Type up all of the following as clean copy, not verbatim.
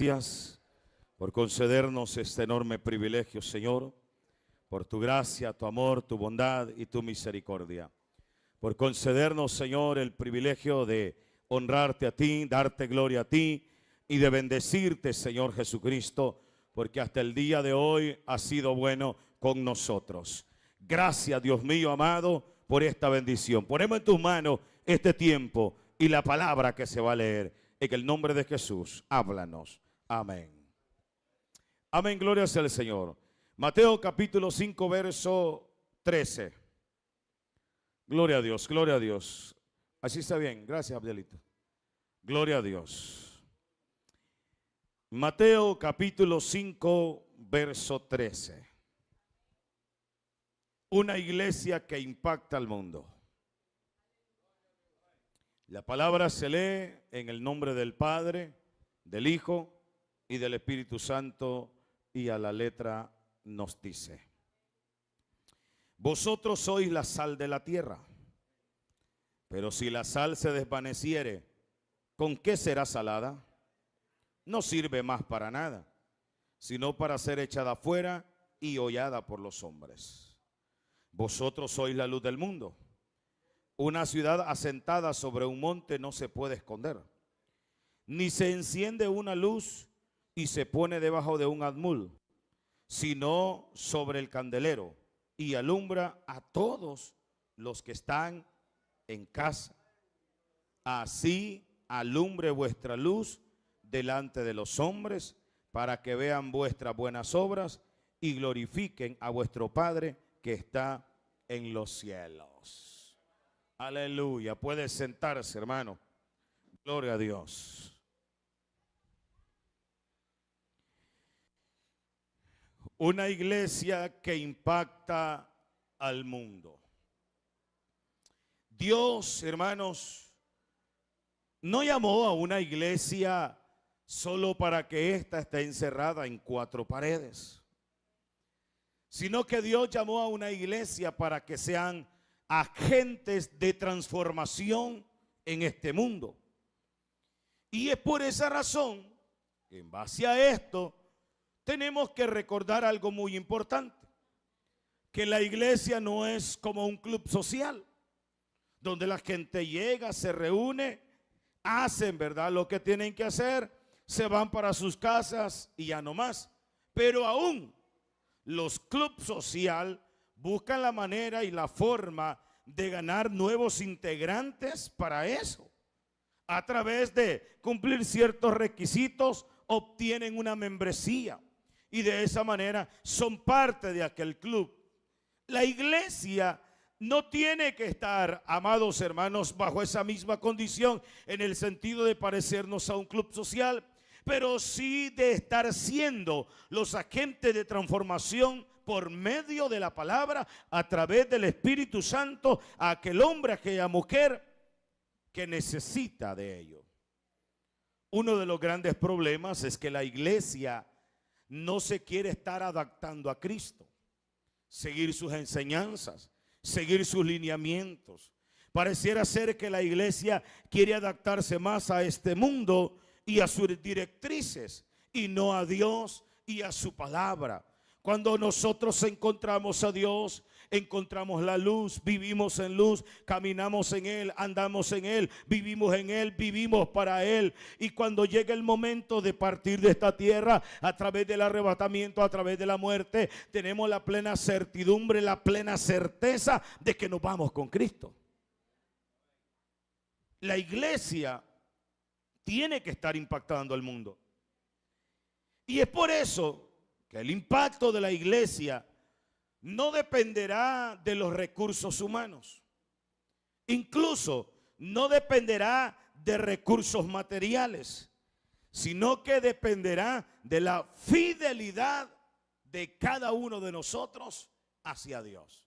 gracias por concedernos este enorme privilegio, Señor, por tu gracia, tu amor, tu bondad y tu misericordia. Por concedernos, Señor, el privilegio de honrarte a ti, darte gloria a ti y de bendecirte, Señor Jesucristo, porque hasta el día de hoy has sido bueno con nosotros. Gracias, Dios mío amado, por esta bendición. Ponemos en tus manos este tiempo y la palabra que se va a leer. En el nombre de Jesús, háblanos. Amén. Amén, gloria sea al Señor. Mateo capítulo 5, verso 13. Gloria a Dios, gloria a Dios. Así está bien, gracias Abdelito. Gloria a Dios. Mateo capítulo 5, verso 13. Una iglesia que impacta al mundo. La palabra se lee en el nombre del Padre, del Hijo y del Espíritu Santo, y a la letra nos dice: vosotros sois la sal de la tierra, pero si la sal se desvaneciere, ¿con qué será salada? No sirve más para nada, sino para ser echada fuera y hollada por los hombres. Vosotros sois la luz del mundo. Una ciudad asentada sobre un monte no se puede esconder, ni se enciende una luz y se pone debajo de un almud, sino sobre el candelero, y alumbra a todos los que están en casa. Así alumbre vuestra luz delante de los hombres, para que vean vuestras buenas obras y glorifiquen a vuestro Padre que está en los cielos. Aleluya. Puede sentarse, hermano. Gloria a Dios. Una iglesia que impacta al mundo. Dios, hermanos, no llamó a una iglesia solo para que ésta esté encerrada en cuatro paredes, sino que Dios llamó a una iglesia para que sean agentes de transformación en este mundo. Y es por esa razón que en base a esto tenemos que recordar algo muy importante, que la iglesia no es como un club social, donde la gente llega, se reúne, hacen, ¿verdad?, lo que tienen que hacer, se van para sus casas y ya no más. Pero aún los clubes social buscan la manera y la forma de ganar nuevos integrantes para eso. A través de cumplir ciertos requisitos, obtienen una membresía y de esa manera son parte de aquel club. La iglesia no tiene que estar, amados hermanos, bajo esa misma condición en el sentido de parecernos a un club social, pero sí de estar siendo los agentes de transformación por medio de la palabra, a través del Espíritu Santo, a aquel hombre, a aquella mujer que necesita de ello. Uno de los grandes problemas es que la iglesia no se quiere estar adaptando a Cristo, seguir sus enseñanzas, seguir sus lineamientos. Pareciera ser que la iglesia quiere adaptarse más a este mundo y a sus directrices, y no a Dios y a su palabra. Cuando nosotros encontramos a Dios, encontramos la luz, vivimos en luz, caminamos en Él, andamos en Él, vivimos para Él. Y cuando llega el momento de partir de esta tierra, a través del arrebatamiento, a través de la muerte, tenemos la plena certidumbre, la plena certeza de que nos vamos con Cristo. La iglesia tiene que estar impactando al mundo. Y es por eso que el impacto de la iglesia no dependerá de los recursos humanos. Incluso no dependerá de recursos materiales, sino que dependerá de la fidelidad de cada uno de nosotros hacia Dios.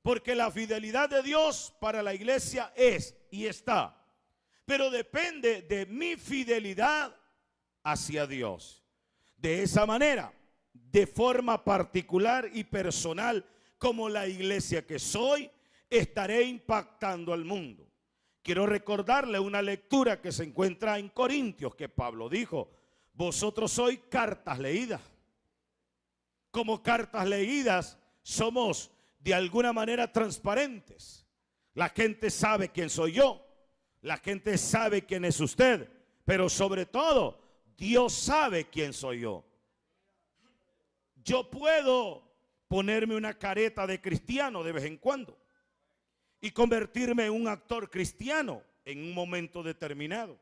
Porque la fidelidad de Dios para la iglesia es y está, pero depende de mi fidelidad hacia Dios. De esa manera, de forma particular y personal, como la iglesia que soy, estaré impactando al mundo. Quiero recordarle una lectura que se encuentra en Corintios, que Pablo dijo: vosotros sois cartas leídas. Como cartas leídas somos de alguna manera transparentes. La gente sabe quién soy yo. La gente sabe quién es usted. Pero sobre todo, Dios sabe quién soy yo. Yo puedo ponerme una careta de cristiano de vez en cuando y convertirme en un actor cristiano en un momento determinado.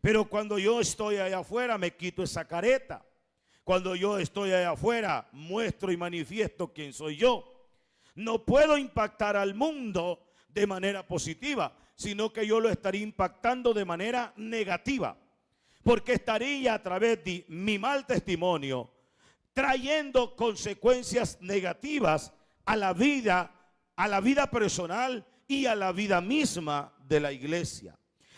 Pero cuando yo estoy allá afuera me quito esa careta. Cuando yo estoy allá afuera muestro y manifiesto quién soy yo. No puedo impactar al mundo de manera positiva, sino que yo lo estaría impactando de manera negativa. Porque estaría a través de mi mal testimonio trayendo consecuencias negativas a la vida personal y a la vida misma de la iglesia.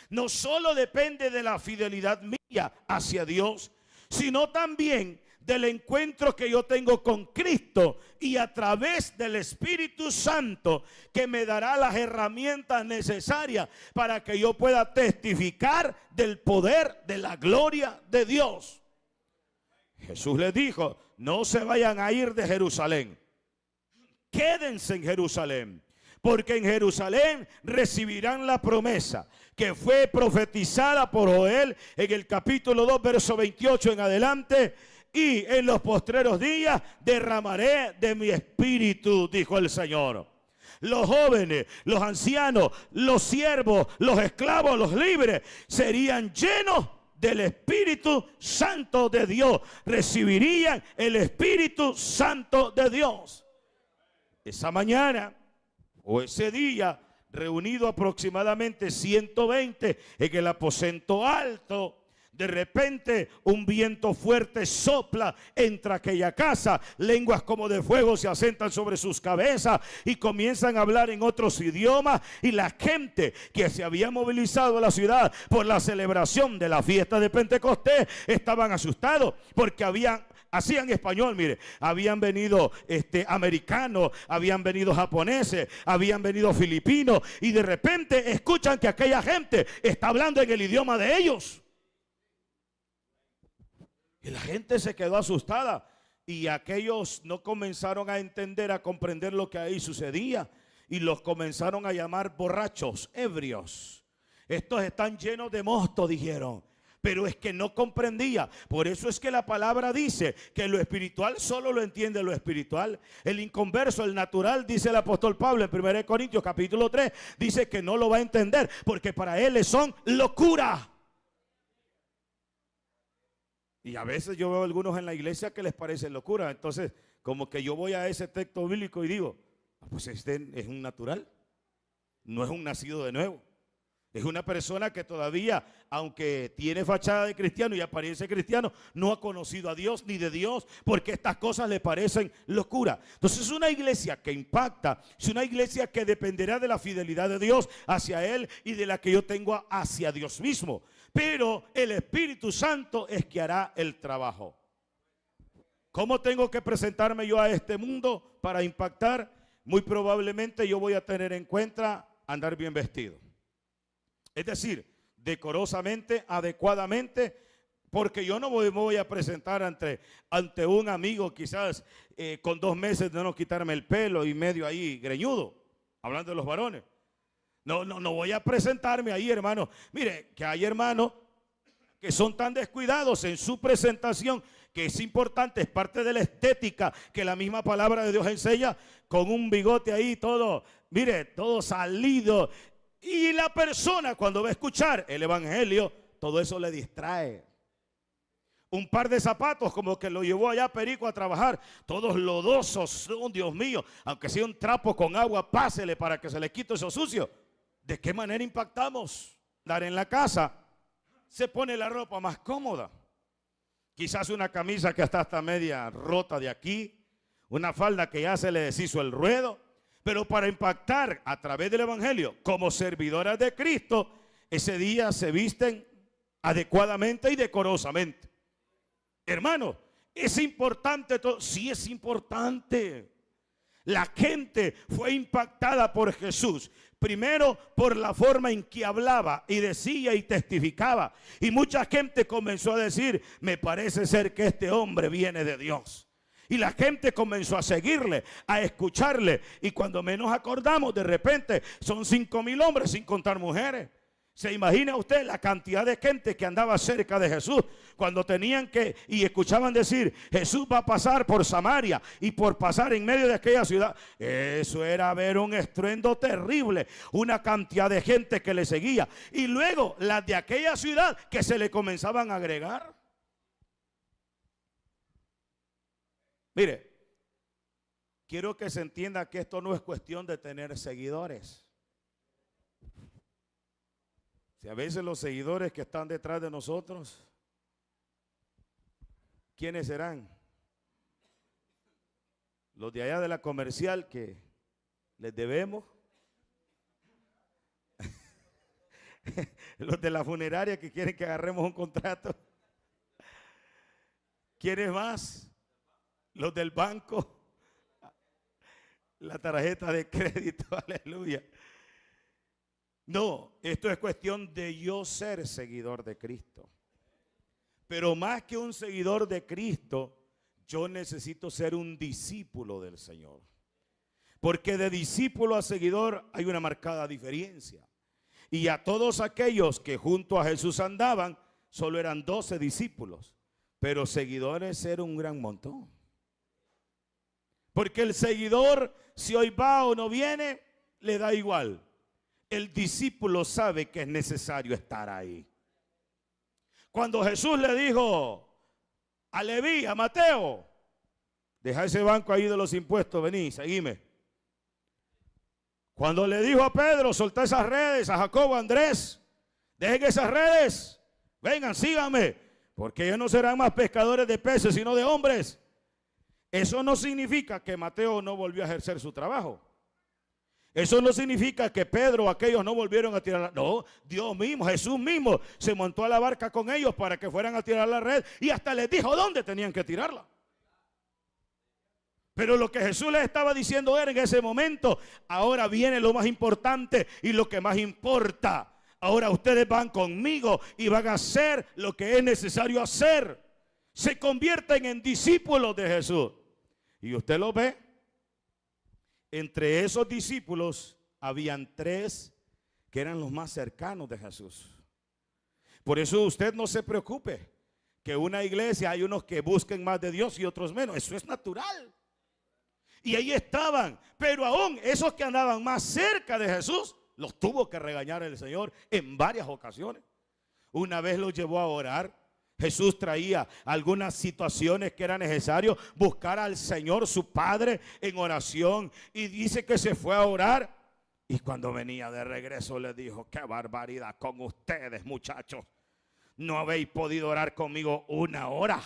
No solo depende de la fidelidad mía hacia Dios, sino también del encuentro que yo tengo con Cristo y a través del Espíritu Santo, que me dará las herramientas necesarias para que yo pueda testificar del poder de la gloria de Dios. Jesús les dijo: no se vayan a ir de Jerusalén, quédense en Jerusalén, porque en Jerusalén recibirán la promesa que fue profetizada por Joel en el capítulo 2, verso 28 en adelante. Y en los postreros días derramaré de mi espíritu, dijo el Señor. Los jóvenes, los ancianos, los siervos, los esclavos, los libres serían llenos del Espíritu Santo de Dios. Recibirían el Espíritu Santo de Dios. Esa mañana o ese día, reunido aproximadamente 120 en el aposento alto, de repente un viento fuerte sopla entre aquella casa, lenguas como de fuego se asentan sobre sus cabezas y comienzan a hablar en otros idiomas, y la gente que se había movilizado a la ciudad por la celebración de la fiesta de Pentecostés estaban asustados porque hacían español, mire, habían venido americanos, habían venido japoneses, habían venido filipinos, y de repente escuchan que aquella gente está hablando en el idioma de ellos. Y la gente se quedó asustada, y aquellos no comenzaron a entender, a comprender lo que ahí sucedía, y los comenzaron a llamar borrachos, ebrios. Estos están llenos de mosto, dijeron. Pero es que no comprendía. Por eso es que la palabra dice que lo espiritual solo lo entiende lo espiritual. El inconverso, el natural, dice el apóstol Pablo en 1 Corintios capítulo 3, dice que no lo va a entender, porque para él son locura. Y a veces yo veo a algunos en la iglesia que les parece locura. Entonces, como que yo voy a ese texto bíblico y digo: pues este es un natural, no es un nacido de nuevo. Es una persona que todavía, aunque tiene fachada de cristiano y apariencia cristiano, no ha conocido a Dios ni de Dios, porque estas cosas le parecen locura. Entonces es una iglesia que impacta, es una iglesia que dependerá de la fidelidad de Dios hacia Él y de la que yo tengo hacia Dios mismo. Pero el Espíritu Santo es que hará el trabajo. ¿Cómo tengo que presentarme yo a este mundo para impactar? Muy probablemente yo voy a tener en cuenta andar bien vestido. Es decir, decorosamente, adecuadamente, porque yo no me voy a presentar ante un amigo quizás con 2 meses de no quitarme el pelo y medio ahí greñudo, hablando de los varones. No voy a presentarme ahí, hermano. Mire, que hay hermanos que son tan descuidados en su presentación, que es importante, es parte de la estética que la misma palabra de Dios enseña, con un bigote ahí todo, mire, todo salido. Y la persona cuando va a escuchar el evangelio, todo eso le distrae. Un par de zapatos como que lo llevó allá Perico a trabajar, todos lodosos, oh, Dios mío, aunque sea un trapo con agua, pásele para que se le quite eso sucio. ¿De qué manera impactamos? Dar en la casa, se pone la ropa más cómoda. Quizás una camisa que está hasta media rota de aquí, una falda que ya se le deshizo el ruedo. Pero para impactar a través del evangelio como servidoras de Cristo, ese día se visten adecuadamente y decorosamente. Hermano, ¿es importante todo? Sí, es importante. La gente fue impactada por Jesús. Primero por la forma en que hablaba y decía y testificaba. Y mucha gente comenzó a decir, me parece ser que este hombre viene de Dios. Y la gente comenzó a seguirle, a escucharle. Y cuando menos acordamos, de repente son 5,000 hombres sin contar mujeres. ¿Se imagina usted la cantidad de gente que andaba cerca de Jesús cuando tenían que y escuchaban decir Jesús va a pasar por Samaria y por pasar en medio de aquella ciudad? Eso era ver un estruendo terrible, una cantidad de gente que le seguía y luego las de aquella ciudad que se le comenzaban a agregar. Mire, quiero que se entienda que esto no es cuestión de tener seguidores. Si a veces los seguidores que están detrás de nosotros, ¿quiénes serán? Los de allá de la comercial que les debemos. Los de la funeraria que quieren que agarremos un contrato. ¿Quiénes más? Los del banco. La tarjeta de crédito, aleluya. No, esto es cuestión de yo ser seguidor de Cristo. Pero más que un seguidor de Cristo, yo necesito ser un discípulo del Señor. Porque de discípulo a seguidor hay una marcada diferencia. Y a todos aquellos que junto a Jesús andaban, solo eran 12 discípulos. Pero seguidores era un gran montón. Porque el seguidor, si hoy va o no viene, le da igual. El discípulo sabe que es necesario estar ahí. Cuando Jesús le dijo a Leví, a Mateo, deja ese banco ahí de los impuestos, vení, seguime. Cuando le dijo a Pedro, soltá esas redes, a Jacobo, a Andrés, dejen esas redes, vengan, síganme, porque ellos no serán más pescadores de peces, sino de hombres. Eso no significa que Mateo no volvió a ejercer su trabajo. Eso no significa que Pedro o aquellos no volvieron a tirar. No, Dios mismo, Jesús mismo se montó a la barca con ellos para que fueran a tirar la red y hasta les dijo dónde tenían que tirarla. Pero lo que Jesús les estaba diciendo era en ese momento, ahora viene lo más importante y lo que más importa. Ahora ustedes van conmigo y van a hacer lo que es necesario hacer. Se convierten en discípulos de Jesús. Y usted lo ve. Entre esos discípulos habían 3 que eran los más cercanos de Jesús. Por eso usted no se preocupe que una iglesia hay unos que busquen más de Dios y otros menos. Eso es natural. Y ahí estaban. Pero aún esos que andaban más cerca de Jesús los tuvo que regañar el Señor en varias ocasiones. Una vez los llevó a orar. Jesús traía algunas situaciones que era necesario buscar al Señor su Padre en oración y dice que se fue a orar y cuando venía de regreso le dijo: qué barbaridad con ustedes, muchachos, no habéis podido orar conmigo 1 hora.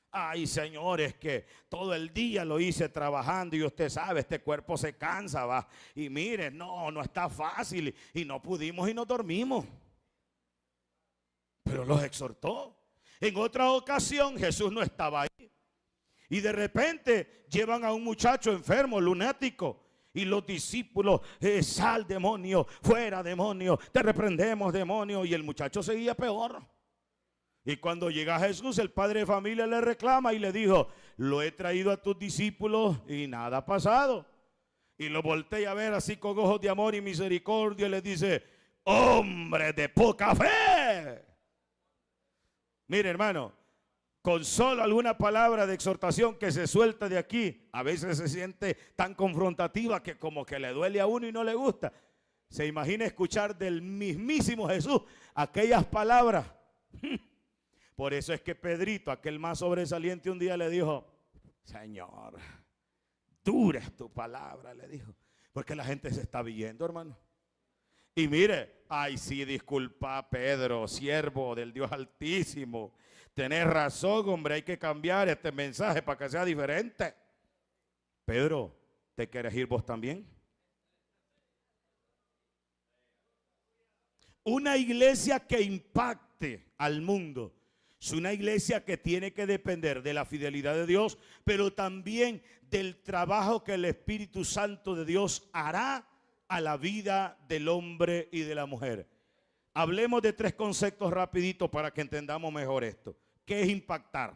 Ay, señores, que todo el día lo hice trabajando y usted sabe, este cuerpo se cansa, va, y mire, no está fácil y no pudimos y nos dormimos. Pero los exhortó. En otra ocasión Jesús no estaba ahí. Y de repente llevan a un muchacho enfermo, lunático. Y los discípulos, sal demonio, fuera demonio, te reprendemos demonio. Y el muchacho seguía peor. Y cuando llega Jesús, el padre de familia le reclama y le dijo: lo he traído a tus discípulos y nada ha pasado. Y lo voltea a ver así con ojos de amor y misericordia y le dice: hombre de poca fe. Mire, hermano, con solo alguna palabra de exhortación que se suelta de aquí, a veces se siente tan confrontativa que como que le duele a uno y no le gusta. Se imagina escuchar del mismísimo Jesús aquellas palabras. Por eso es que Pedrito, aquel más sobresaliente, un día le dijo: Señor, dura es tu palabra, le dijo, porque la gente se está viendo, hermano. Y mire, ay sí, disculpa Pedro, siervo del Dios Altísimo, tenés razón, hombre, hay que cambiar este mensaje para que sea diferente. Pedro, ¿te quieres ir vos también? Una iglesia que impacte al mundo Es una iglesia que tiene que depender de la fidelidad de Dios, pero también del trabajo que el Espíritu Santo de Dios hará a la vida del hombre y de la mujer. Hablemos de 3 conceptos rapidito para que entendamos mejor esto. ¿Qué es impactar?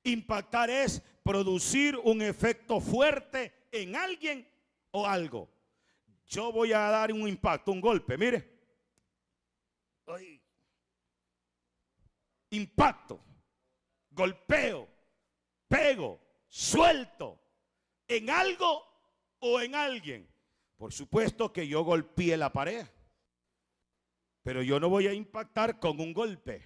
Impactar es producir un efecto fuerte en alguien o algo. Yo voy a dar un impacto, un golpe, mire. Ay. Impacto, golpeo, pego, suelto en algo o en alguien. Por supuesto que yo golpeé la pared, pero yo no voy a impactar con un golpe.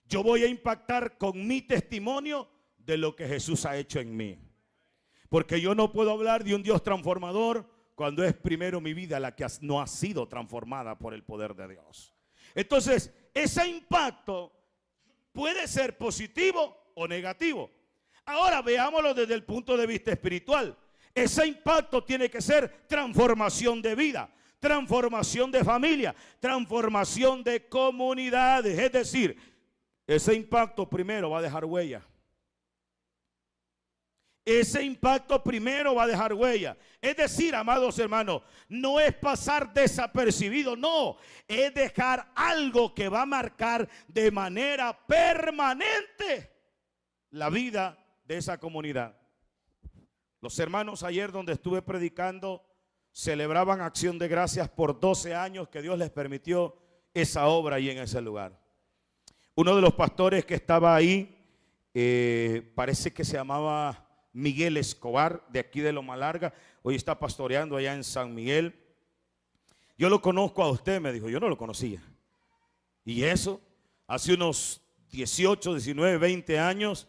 Yo voy a impactar con mi testimonio de lo que Jesús ha hecho en mí. Porque yo no puedo hablar de un Dios transformador cuando es primero mi vida la que no ha sido transformada por el poder de Dios. Entonces, ese impacto puede ser positivo o negativo. Ahora veámoslo desde el punto de vista espiritual. Ese impacto tiene que ser transformación de vida, transformación de familia, transformación de comunidades. Es decir, ese impacto primero va a dejar huella. Ese impacto primero va a dejar huella. Es decir, amados hermanos, no es pasar desapercibido, no, es dejar algo que va a marcar de manera permanente la vida de esa comunidad. Los hermanos ayer donde estuve predicando celebraban acción de gracias por 12 años que Dios les permitió esa obra ahí en ese lugar. Uno de los pastores que estaba ahí, parece que se llamaba Miguel Escobar, de aquí de Loma Larga, hoy está pastoreando allá en San Miguel. Yo lo conozco a usted, me dijo, yo no lo conocía. Y eso, hace unos 18, 19, 20 años,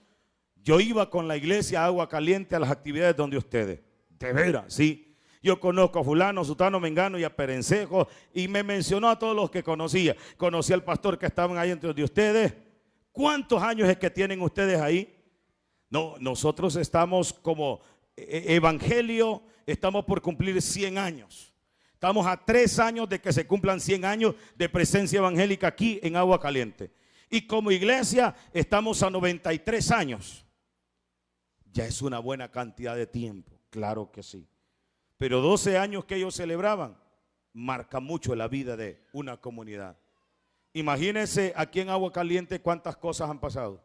yo iba con la iglesia Agua Caliente a las actividades donde ustedes. De veras, sí. Yo conozco a fulano, sutano, mengano y a Perencejo, y me mencionó a todos los que conocía. Conocí al pastor que estaban ahí entre de ustedes. ¿Cuántos años es que tienen ustedes ahí? No, nosotros estamos como evangelio, estamos por cumplir 100 años. Estamos a 3 años de que se cumplan 100 años de presencia evangélica aquí en Agua Caliente. Y como iglesia estamos a 93 años. Ya es una buena cantidad de tiempo, claro que sí. Pero 12 años que ellos celebraban marca mucho la vida de una comunidad. Imagínense aquí en Agua Caliente cuántas cosas han pasado.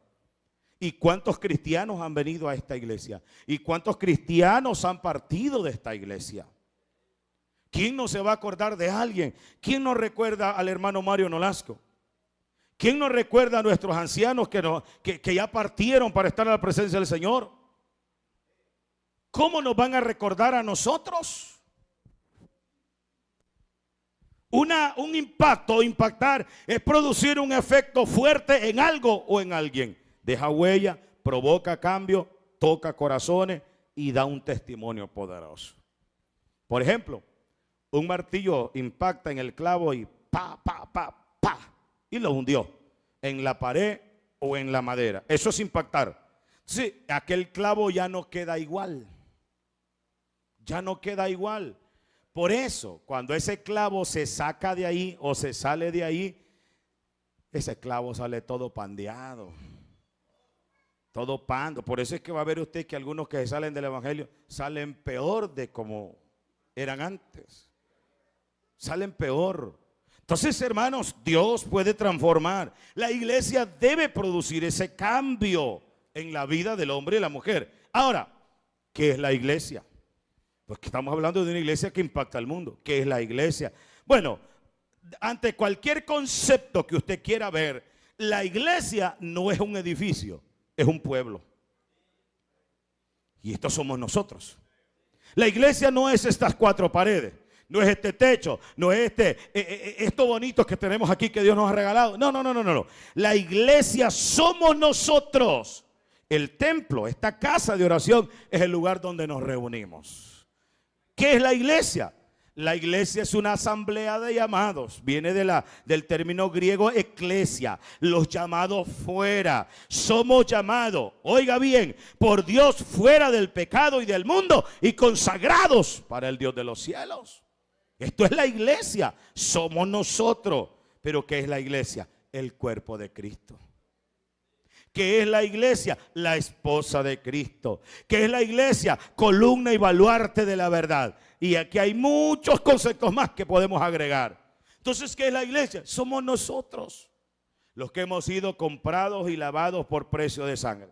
¿Y cuántos cristianos han venido a esta iglesia? ¿Y cuántos cristianos han partido de esta iglesia? ¿Quién no se va a acordar de alguien? ¿Quién no recuerda al hermano Mario Nolasco? ¿Quién no recuerda a nuestros ancianos que ya partieron para estar en la presencia del Señor? ¿Cómo nos van a recordar a nosotros? Un impacto o impactar es producir un efecto fuerte en algo o en alguien. Deja huella, provoca cambio, toca corazones y da un testimonio poderoso. Por ejemplo, un martillo impacta en el clavo y pa, pa, pa, pa, y lo hundió en la pared o en la madera. Eso es impactar. Sí, aquel clavo ya no queda igual. Ya no queda igual. Por eso, cuando ese clavo se saca de ahí o se sale de ahí, ese clavo sale todo pandeado. Todo pando. Por eso es que va a ver usted que algunos que salen del evangelio salen peor de como eran antes. Salen peor. Entonces, hermanos, Dios puede transformar. La iglesia debe producir ese cambio en la vida del hombre y la mujer. Ahora, ¿qué es la iglesia? Pues que estamos hablando de una iglesia que impacta al mundo. ¿Qué es la iglesia? Bueno, ante cualquier concepto que usted quiera ver, la iglesia no es un edificio. Es un pueblo. Y estos somos nosotros. La iglesia no es estas 4 paredes. No es este techo. No es esto bonito que tenemos aquí que Dios nos ha regalado. No. La iglesia somos nosotros. El templo, esta casa de oración, es el lugar donde nos reunimos. ¿Qué es la iglesia? La iglesia es una asamblea de llamados. Viene del término griego eclesia. Los llamados fuera. Somos llamados, oiga bien, por Dios fuera del pecado y del mundo y consagrados para el Dios de los cielos. Esto es la iglesia. Somos nosotros. ¿Pero qué es la iglesia? El cuerpo de Cristo. ¿Qué es la iglesia? La esposa de Cristo. ¿Qué es la iglesia? Columna y baluarte de la verdad. Y aquí hay muchos conceptos más que podemos agregar. Entonces, ¿qué es la iglesia? Somos nosotros, los que hemos sido comprados y lavados por precio de sangre.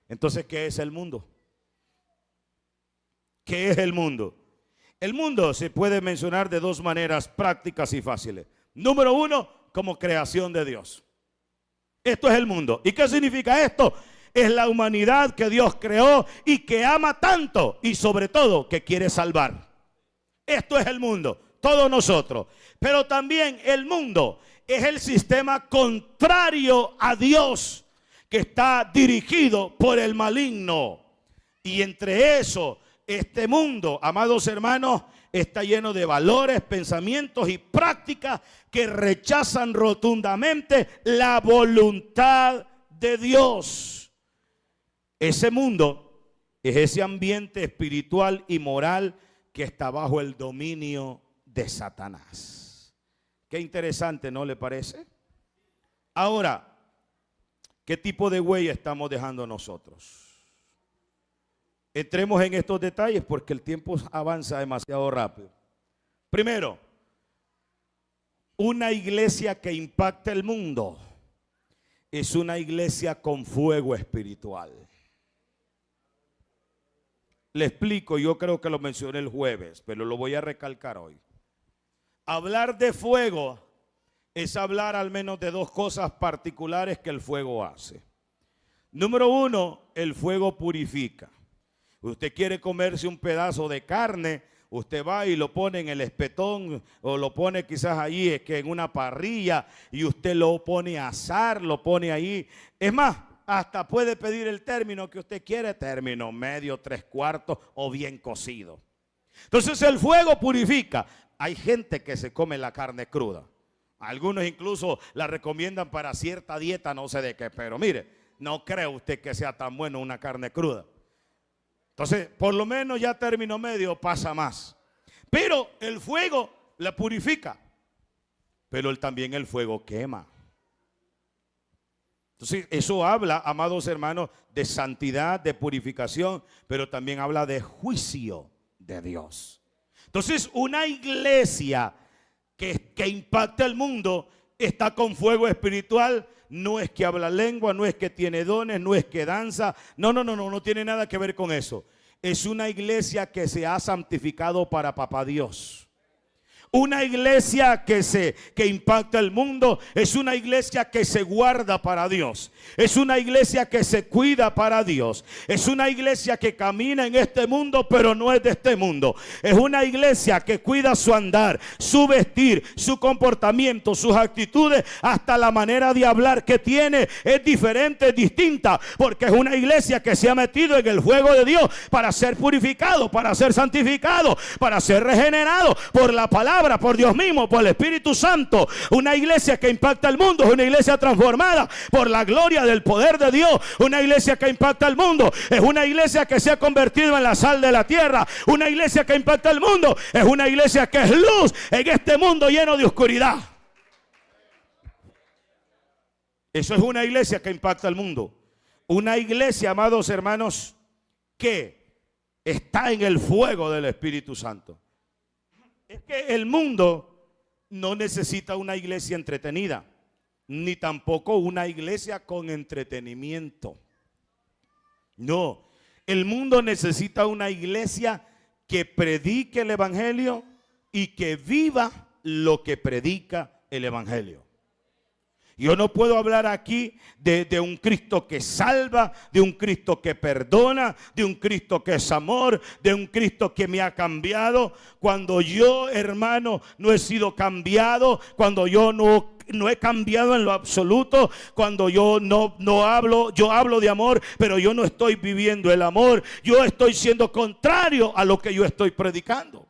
Entonces, ¿qué es el mundo? ¿Qué es el mundo? El mundo se puede mencionar de dos maneras prácticas y fáciles. Número uno, como creación de Dios. Esto es el mundo. ¿Y qué significa esto? Es la humanidad que Dios creó y que ama tanto y sobre todo que quiere salvar. Esto es el mundo, todos nosotros. Pero también el mundo es el sistema contrario a Dios, que está dirigido por el maligno. Y entre eso, este mundo, amados hermanos, está lleno de valores, pensamientos y prácticas que rechazan rotundamente la voluntad de Dios. Ese mundo es ese ambiente espiritual y moral que está bajo el dominio de Satanás. Qué interesante, ¿no le parece? Ahora, ¿qué tipo de huella estamos dejando nosotros? Entremos en estos detalles porque el tiempo avanza demasiado rápido. Primero, una iglesia que impacta el mundo es una iglesia con fuego espiritual. Le explico, yo creo que lo mencioné el jueves, pero lo voy a recalcar hoy. Hablar de fuego es hablar al menos de dos cosas particulares que el fuego hace. Número uno, el fuego purifica. Usted quiere comerse un pedazo de carne, usted va y lo pone en el espetón o lo pone quizás allí es que en una parrilla y usted lo pone a asar, lo pone ahí. Es más, hasta puede pedir el término que usted quiere, término medio, 3/4 o bien cocido. Entonces el fuego purifica. Hay gente que se come la carne cruda. Algunos incluso la recomiendan para cierta dieta, no sé de qué, pero mire, no cree usted que sea tan bueno una carne cruda. Entonces, por lo menos ya término medio pasa más. Pero el fuego la purifica. Pero también el fuego quema. Entonces, eso habla, amados hermanos, de santidad, de purificación, pero también habla de juicio de Dios. Entonces, una iglesia que impacta el mundo está con fuego espiritual. No es que habla lengua, no es que tiene dones, no es que danza. No tiene nada que ver con eso. Es una iglesia que se ha santificado para Papá Dios. Una iglesia que impacta el mundo es una iglesia que se guarda para Dios. Es una iglesia que se cuida para Dios. Es una iglesia que camina en este mundo, pero no es de este mundo. Es una iglesia que cuida su andar, su vestir, su comportamiento, sus actitudes, hasta la manera de hablar que tiene es diferente, es distinta, porque es una iglesia que se ha metido en el fuego de Dios para ser purificado, para ser santificado, para ser regenerado por la palabra, por Dios mismo, por el Espíritu Santo. Una iglesia que impacta el mundo es una iglesia transformada por la gloria del poder de Dios. Una iglesia que impacta el mundo es una iglesia que se ha convertido en la sal de la tierra. Una iglesia que impacta el mundo es una iglesia que es luz en este mundo lleno de oscuridad. Eso es una iglesia que impacta el mundo. Una iglesia, amados hermanos, que está en el fuego del Espíritu Santo. Es que el mundo no necesita una iglesia entretenida, ni tampoco una iglesia con entretenimiento. No, el mundo necesita una iglesia que predique el evangelio y que viva lo que predica el evangelio. Yo no puedo hablar aquí de un Cristo que salva, de un Cristo que perdona, de un Cristo que es amor, de un Cristo que me ha cambiado. Cuando yo, hermano, no he sido cambiado, cuando yo no he cambiado en lo absoluto, cuando yo no hablo, yo hablo de amor, pero yo no estoy viviendo el amor, yo estoy siendo contrario a lo que yo estoy predicando.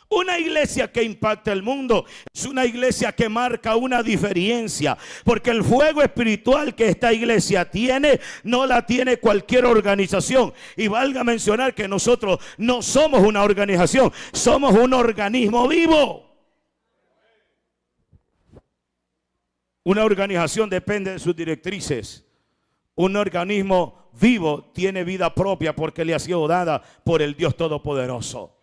Una iglesia que impacta el mundo es una iglesia que marca una diferencia, porque el fuego espiritual que esta iglesia tiene no la tiene cualquier organización. Y valga mencionar que nosotros no somos una organización, somos un organismo vivo. Una organización depende de sus directrices, Un organismo vivo tiene vida propia porque le ha sido dada por el Dios Todopoderoso.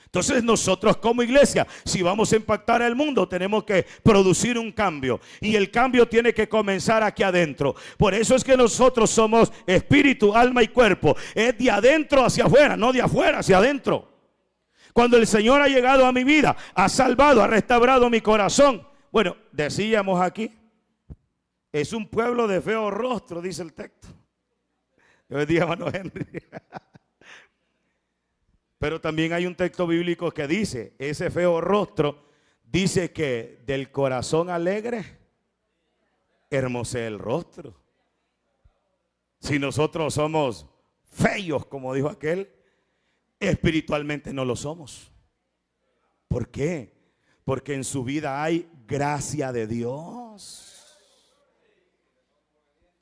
Entonces nosotros como iglesia, si vamos a impactar al mundo, tenemos que producir un cambio. Y el cambio tiene que comenzar aquí adentro. Por eso es que nosotros somos espíritu, alma y cuerpo. Es de adentro hacia afuera, no de afuera hacia adentro. Cuando el Señor ha llegado a mi vida, ha salvado, ha restaurado mi corazón. Bueno, decíamos aquí, es un pueblo de feo rostro, dice el texto. Yo les dije, hermano Henry. Pero también hay un texto bíblico que dice, ese feo rostro, dice que del corazón alegre, hermosea el rostro. Si nosotros somos feos, como dijo aquel, espiritualmente no lo somos. ¿Por qué? Porque en su vida hay gracia de Dios.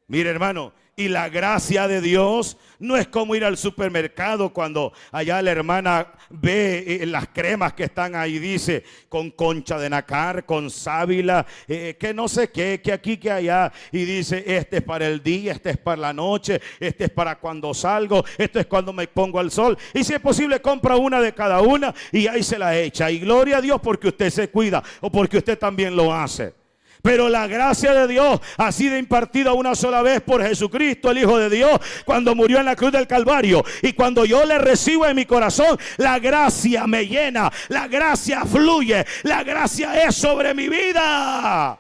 Mire, hermano, y la gracia de Dios no es como ir al supermercado cuando allá la hermana ve las cremas que están ahí, dice, con concha de nácar, con sábila, que no sé qué, que aquí, que allá. Y dice, este es para el día, este es para la noche, este es para cuando salgo, esto es cuando me pongo al sol. Y si es posible, compra una de cada una y ahí se la echa. Y gloria a Dios porque usted se cuida o porque usted también lo hace. Pero la gracia de Dios ha sido impartida una sola vez por Jesucristo, el Hijo de Dios, cuando murió en la cruz del Calvario. Y cuando yo le recibo en mi corazón, la gracia me llena, la gracia fluye, la gracia es sobre mi vida.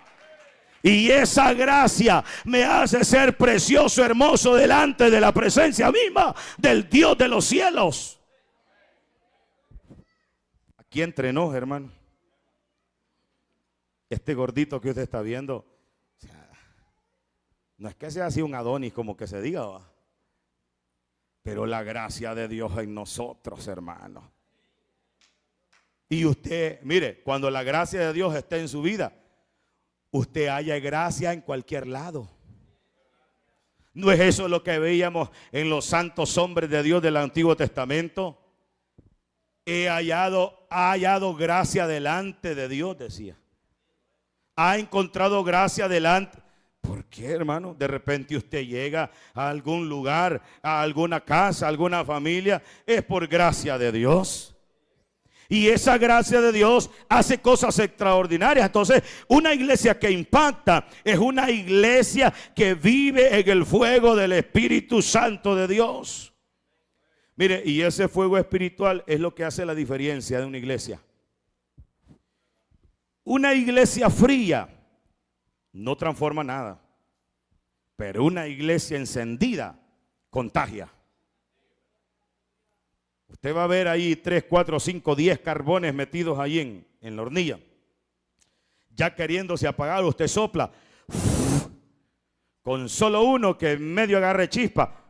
Y esa gracia me hace ser precioso, hermoso delante de la presencia misma del Dios de los cielos. Aquí entre nos, hermano. Este gordito que usted está viendo, o sea, no es que sea así un Adonis como que se diga, ¿va? Pero la gracia de Dios en nosotros, hermano. Y usted, mire, cuando la gracia de Dios esté en su vida, usted halla gracia en cualquier lado. ¿No es eso lo que veíamos en los santos hombres de Dios del Antiguo Testamento? Ha hallado gracia delante de Dios, decía. Ha encontrado gracia delante. ¿Por qué, hermano? De repente usted llega a algún lugar, a alguna casa, a alguna familia. Es por gracia de Dios. Y esa gracia de Dios hace cosas extraordinarias. Entonces, una iglesia que impacta es una iglesia que vive en el fuego del Espíritu Santo de Dios. Mire, y ese fuego espiritual es lo que hace la diferencia de una iglesia. Una iglesia fría no transforma nada, pero una iglesia encendida contagia. Usted va a ver ahí 3, 4, 5, 10 carbones metidos ahí en la hornilla. Ya queriéndose apagar, usted sopla. Con solo uno que en medio agarre chispa,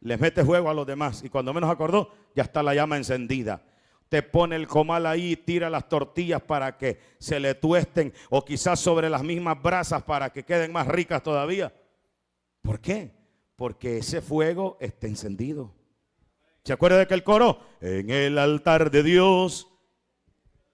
les mete fuego a los demás. Y cuando menos acordó, ya está la llama encendida. Te pone el comal ahí, tira las tortillas para que se le tuesten o quizás sobre las mismas brasas para que queden más ricas todavía. ¿Por qué? Porque ese fuego está encendido. ¿Se acuerda de aquel coro? En el altar de Dios.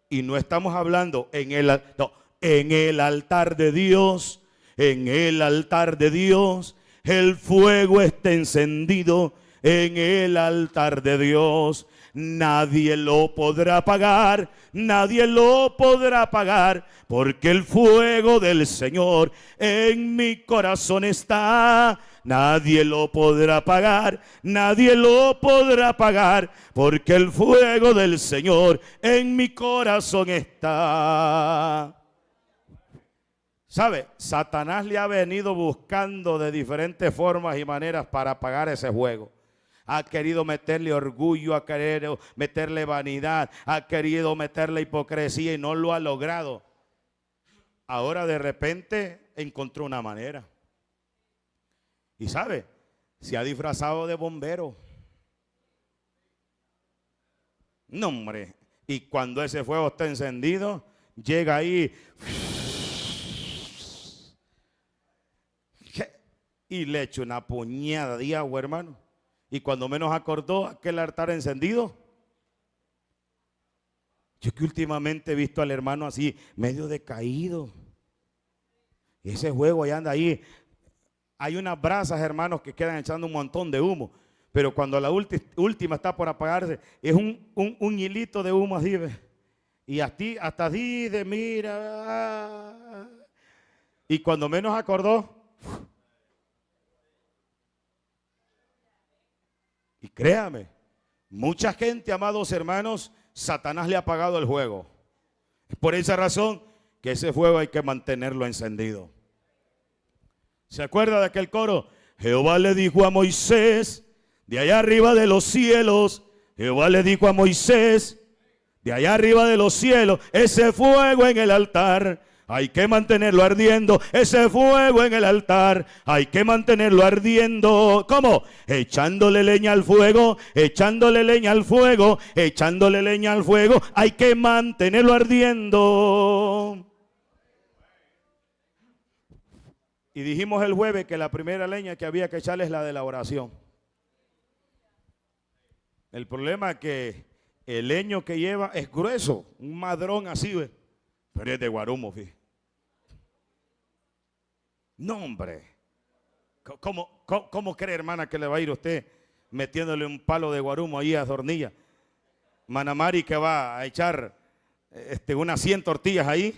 Y no estamos hablando en el altar de Dios. En el altar de Dios. El fuego está encendido en el altar de Dios. Nadie lo podrá apagar, nadie lo podrá apagar, porque el fuego del Señor en mi corazón está. Nadie lo podrá apagar, nadie lo podrá apagar, porque el fuego del Señor en mi corazón está. ¿Sabe? Satanás le ha venido buscando de diferentes formas y maneras para apagar ese fuego. Ha querido meterle orgullo, ha querido meterle vanidad, ha querido meterle hipocresía y no lo ha logrado. Ahora de repente encontró una manera. Y sabe, se ha disfrazado de bombero. No, hombre. Y cuando ese fuego está encendido, llega ahí y le echa una puñada de agua, hermano. Y cuando menos acordó, aquel altar encendido. Yo que últimamente he visto al hermano así, medio decaído. Y ese fuego ya anda ahí Hay unas brasas, hermanos, que quedan echando un montón de humo. Pero cuando la última está por apagarse, es un hilito de humo así, ¿ve? Y hasta así de mira. Y cuando menos acordó, y créame, mucha gente, amados hermanos, Satanás le ha apagado el juego. Es por esa razón que ese fuego hay que mantenerlo encendido. ¿Se acuerda de aquel coro? Jehová le dijo a Moisés, de allá arriba de los cielos, Jehová le dijo a Moisés, de allá arriba de los cielos, ese fuego en el altar, hay que mantenerlo ardiendo, ese fuego en el altar, hay que mantenerlo ardiendo. ¿Cómo? Echándole leña al fuego, echándole leña al fuego, echándole leña al fuego, hay que mantenerlo ardiendo. Y dijimos el jueves que la primera leña que había que echarle es la de la oración. El problema es que el leño que lleva es grueso, un madrón así, ¿ve? Pero es de guarumo, fíjate. No, hombre. ¿Cómo cree, hermana, que le va a ir usted metiéndole un palo de guarumo ahí a Zornilla? Manamari, que va a echar unas 100 tortillas ahí.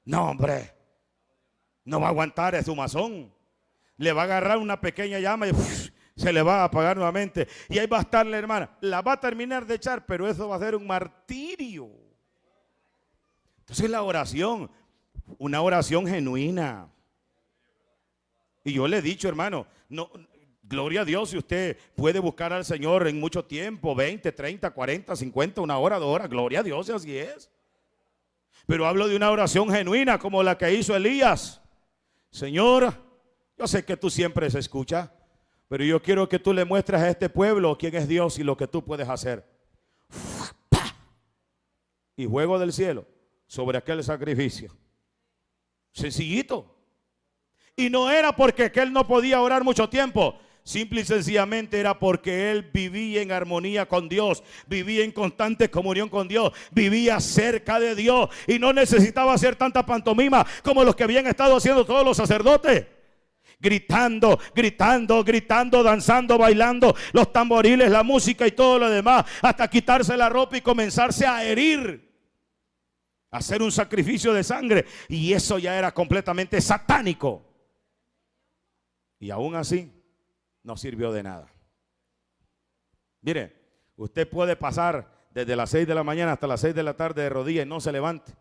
No, hombre. No va a aguantar, es su mazón. Le va a agarrar una pequeña llama y se le va a apagar nuevamente. Y ahí va a estar la hermana. La va a terminar de echar, pero eso va a ser un martirio. Entonces la oración, una oración genuina. Y yo le he dicho, hermano, no, gloria a Dios si usted puede buscar al Señor en mucho tiempo, 20, 30, 40, 50, una hora, 2 horas. Gloria a Dios si así es. Pero hablo de una oración genuina como la que hizo Elías. Señor, yo sé que tú siempre se escuchas, pero yo quiero que tú le muestres a este pueblo quién es Dios y lo que tú puedes hacer. Y fuego del cielo sobre aquel sacrificio. Sencillito. Y no era porque él no podía orar mucho tiempo. Simple y sencillamente era porque él vivía en armonía con Dios, vivía en constante comunión con Dios, vivía cerca de Dios y no necesitaba hacer tanta pantomima como los que habían estado haciendo todos los sacerdotes. Gritando, gritando, gritando, danzando, bailando, los tamboriles, la música y todo lo demás, hasta quitarse la ropa y comenzarse a herir, hacer un sacrificio de sangre. Y eso ya era completamente satánico. Y aún así no sirvió de nada. Mire, usted puede pasar desde las 6 de la mañana hasta las 6 de la tarde de rodillas y no se levante.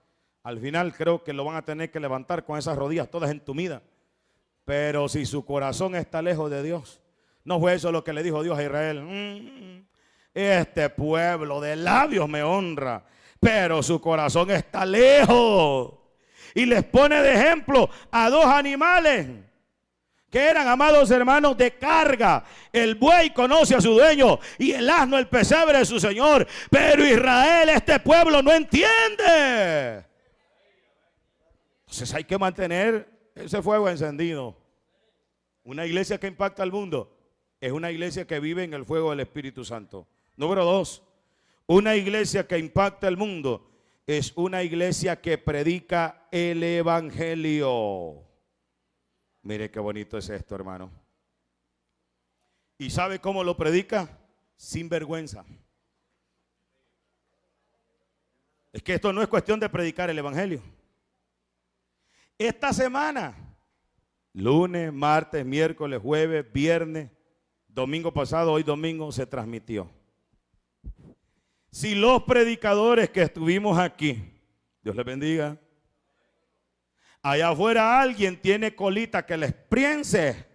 Al final creo que lo van a tener que levantar con esas rodillas todas entumidas. Pero si su corazón está lejos de Dios, no fue eso lo que le dijo Dios a Israel. Este pueblo de labios me honra, pero su corazón está lejos. Y les pone de ejemplo a 2 animales que eran, amados hermanos, de carga. El buey conoce a su dueño y el asno el pesebre de su señor. Pero Israel, este pueblo, no entiende. Entonces hay que mantener ese fuego encendido. Una iglesia que impacta al mundo es una iglesia que vive en el fuego del Espíritu Santo. Número 2, una iglesia que impacta al mundo es una iglesia que predica el evangelio. Mire qué bonito es esto, hermano. ¿Y sabe cómo lo predica? Sin vergüenza. Es que esto no es cuestión de predicar el evangelio. Esta semana, lunes, martes, miércoles, jueves, viernes, domingo pasado, hoy domingo, se transmitió. Si los predicadores que estuvimos aquí, Dios les bendiga, allá afuera alguien tiene colita que les prience,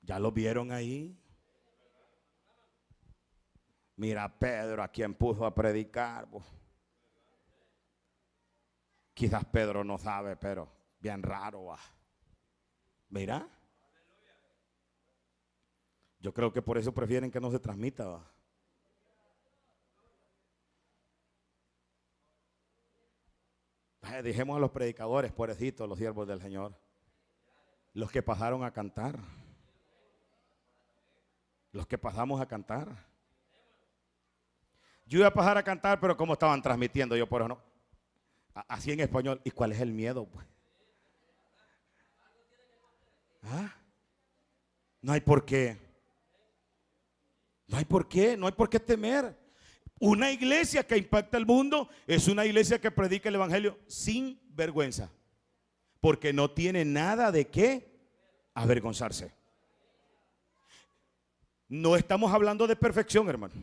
¿ya lo vieron ahí? Mira Pedro a quien puso a predicar. Quizás Pedro no sabe, pero bien raro va. Mira. Yo creo que por eso prefieren que no se transmita, va. Dejemos a los predicadores, pobrecitos, los siervos del Señor. Los que pasaron a cantar. Los que pasamos a cantar. Yo iba a pasar a cantar, pero como estaban transmitiendo, yo por eso no. Así en español. ¿Y cuál es el miedo, pues? ¿Ah? No hay por qué. No hay por qué, no hay por qué temer. Una iglesia que impacta el mundo es una iglesia que predica el evangelio sin vergüenza, porque no tiene nada de qué avergonzarse. No estamos hablando de perfección, hermano.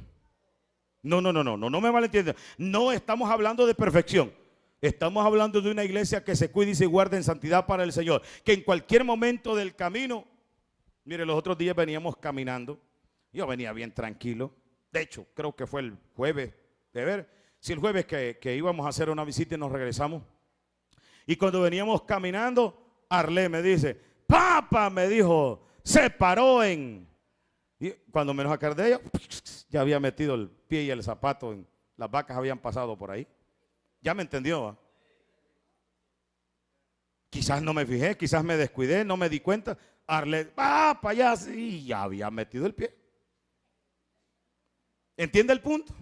No me malentiendan. No estamos hablando de perfección. Estamos hablando de una iglesia que se cuida y se guarda en santidad para el Señor, que en cualquier momento del camino, mire, los otros días veníamos caminando, yo venía bien tranquilo. De hecho, creo que fue el jueves, de ver, si el jueves que íbamos a hacer una visita y nos regresamos. Y cuando veníamos caminando, Arlé me dice, papá, me dijo, se paró en... Y cuando menos acordé yo, ya había metido el pie y el zapato, las vacas habían pasado por ahí. Ya me entendió, ¿va? Quizás no me fijé, quizás me descuidé, no me di cuenta. Arlé, para allá, sí, ya había metido el pie. ¿Entiende el punto?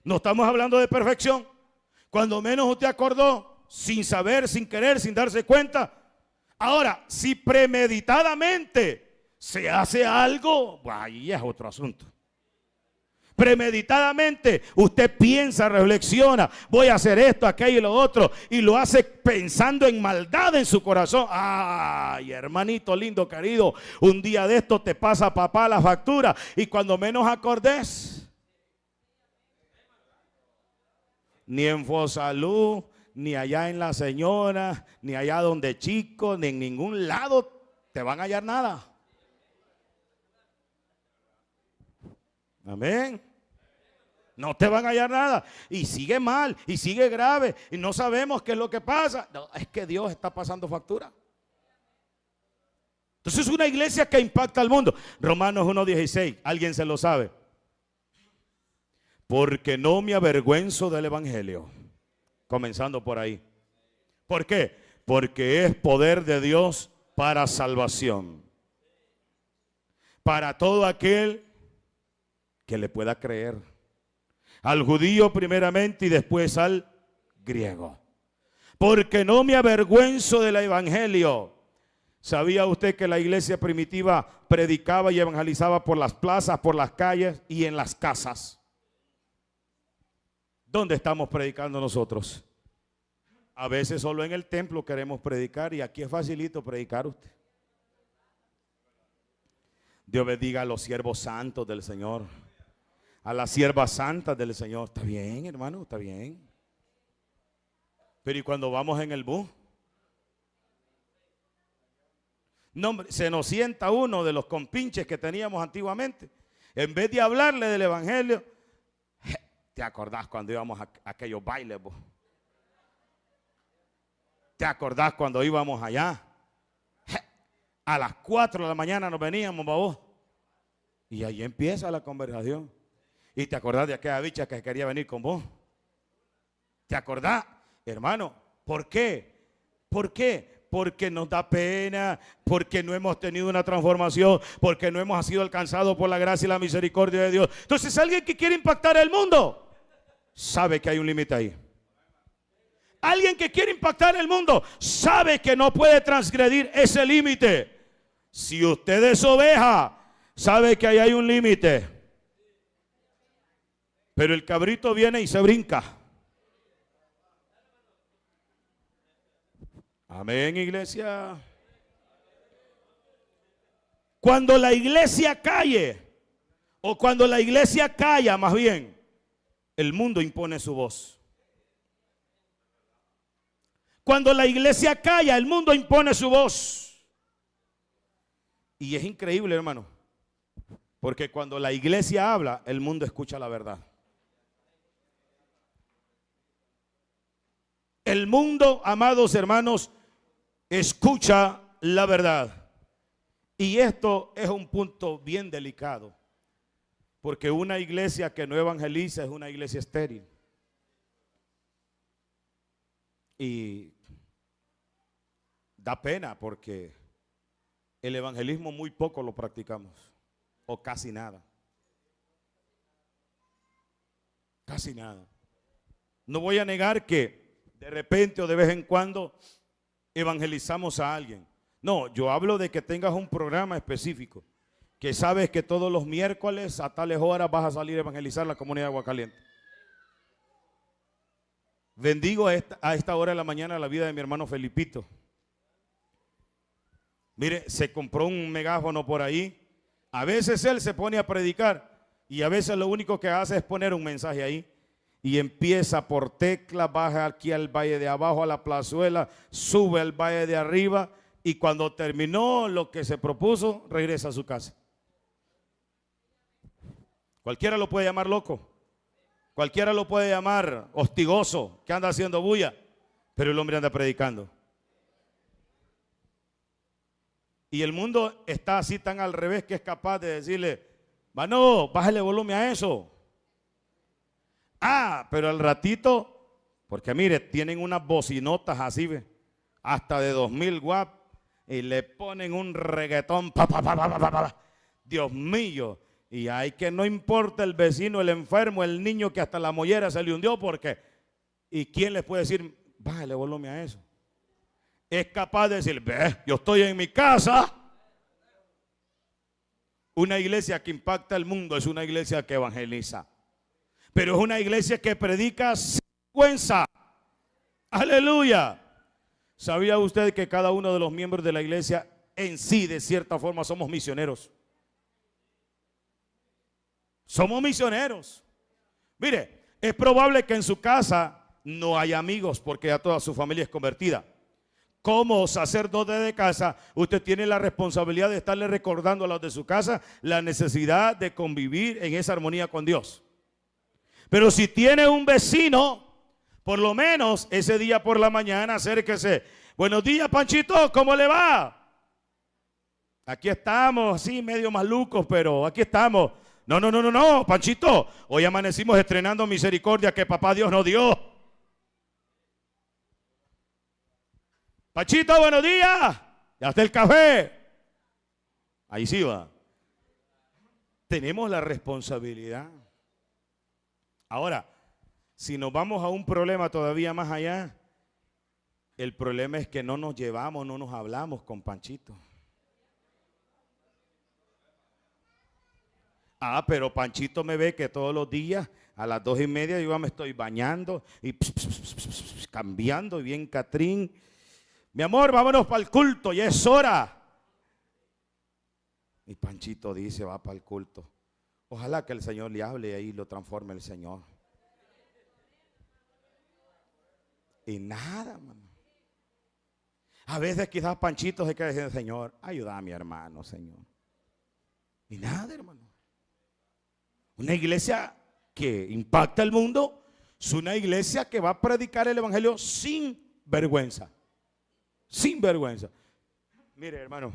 No estamos hablando de perfección. Cuando menos usted acordó, sin saber, sin querer, sin darse cuenta. Ahora, si premeditadamente se hace algo, ahí es otro asunto. Premeditadamente usted piensa, reflexiona, voy a hacer esto, aquello y lo otro, y lo hace pensando en maldad en su corazón. Ay, hermanito lindo, querido, un día de esto te pasa, papá, la factura, y cuando menos acordes, ni en Fosalud, ni allá en La Señora, ni allá donde Chico, ni en ningún lado te van a hallar nada. Amén. No te van a hallar nada. Y sigue mal, y sigue grave, y no sabemos qué es lo que pasa. No, es que Dios está pasando factura. Entonces es una iglesia que impacta al mundo. Romanos 1:16, ¿alguien se lo sabe? Porque no me avergüenzo del evangelio. Comenzando por ahí. ¿Por qué? Porque es poder de Dios para salvación. Para todo aquel que le pueda creer. Al judío primeramente y después al griego. Porque no me avergüenzo del evangelio. ¿Sabía usted que la iglesia primitiva predicaba y evangelizaba por las plazas, por las calles y en las casas? ¿Dónde estamos predicando nosotros? A veces solo en el templo queremos predicar y aquí es facilito predicar usted. Dios bendiga a los siervos santos del Señor, a las siervas santas del Señor. Está bien, hermano, está bien. Pero ¿y cuando vamos en el bus? No, se nos sienta uno de los compinches que teníamos antiguamente. En vez de hablarle del evangelio, ¿te acordás cuando íbamos a aquellos bailes, vos? ¿Te acordás cuando íbamos allá? A las 4 de la mañana nos veníamos, vos. Y ahí empieza la conversación. ¿Y te acordás de aquella bicha que quería venir con vos? ¿Te acordás, hermano? ¿Por qué? ¿Por qué? Porque nos da pena, porque no hemos tenido una transformación, porque no hemos sido alcanzados por la gracia y la misericordia de Dios. Entonces, alguien que quiere impactar el mundo sabe que hay un límite ahí. Alguien que quiere impactar el mundo sabe que no puede transgredir ese límite. Si usted es oveja, sabe que ahí hay un límite. Pero el cabrito viene y se brinca. Amén, iglesia. Cuando la iglesia calle, o cuando la iglesia calla, más bien, el mundo impone su voz. Cuando la iglesia calla, el mundo impone su voz. Y es increíble, hermano, porque cuando la iglesia habla, el mundo escucha la verdad. El mundo, amados hermanos, escucha la verdad. Y esto es un punto bien delicado, porque una iglesia que no evangeliza es una iglesia estéril. Y da pena porque el evangelismo muy poco lo practicamos, o casi nada. Casi nada. No voy a negar que de repente o de vez en cuando evangelizamos a alguien. No, yo hablo de que tengas un programa específico, que sabes que todos los miércoles a tales horas vas a salir a evangelizar la comunidad de Aguacaliente. Bendigo a esta hora de la mañana la vida de mi hermano Felipito. Mire, se compró un megáfono por ahí. A veces él se pone a predicar y a veces lo único que hace es poner un mensaje ahí. Y empieza por tecla, baja aquí al valle de abajo a la plazuela, sube al valle de arriba y cuando terminó lo que se propuso, regresa a su casa. Cualquiera lo puede llamar loco, cualquiera lo puede llamar hostigoso, que anda haciendo bulla, pero el hombre anda predicando. Y el mundo está así tan al revés que es capaz de decirle, mano, bájale volumen a eso. Ah, pero al ratito, porque mire, tienen unas bocinotas así, ¿ve? Hasta de 2000 watts, y le ponen un reggaetón, pa, pa, pa, pa, pa, pa, pa. Dios mío, y hay que no importa el vecino, el enfermo, el niño que hasta la mollera se le hundió, porque, ¿y quién les puede decir, bájale volumen a eso? Es capaz de decir, ve, yo estoy en mi casa. Una iglesia que impacta el mundo es una iglesia que evangeliza. Pero es una iglesia que predica sin vergüenza. Aleluya. ¿Sabía usted que cada uno de los miembros de la iglesia en sí, de cierta forma, somos misioneros? Somos misioneros. Mire, es probable que en su casa no haya amigos porque ya toda su familia es convertida. Como sacerdote de casa, usted tiene la responsabilidad de estarle recordando a los de su casa la necesidad de convivir en esa armonía con Dios. Pero si tiene un vecino, por lo menos ese día por la mañana acérquese. Buenos días, Panchito, ¿cómo le va? Aquí estamos, sí, medio malucos, pero aquí estamos. No, Panchito, hoy amanecimos estrenando misericordia que papá Dios nos dio. Panchito, buenos días. Ya está el café. Ahí sí va. Tenemos la responsabilidad. Ahora, si nos vamos a un problema todavía más allá, el problema es que no nos llevamos, no nos hablamos con Panchito. Ah, pero Panchito me ve que todos los días a las 2:30 yo me estoy bañando y cambiando, y bien Catrín. Mi amor, vámonos para el culto, ya es hora. Y Panchito dice, va para el culto. Ojalá que el Señor le hable y ahí lo transforme el Señor. Y nada, mano. A veces quizás Panchito se queda diciendo, Señor, ayuda a mi hermano, Señor. Y nada, hermano. Una iglesia que impacta el mundo es una iglesia que va a predicar el evangelio sin vergüenza. Sin vergüenza. Mire, hermano,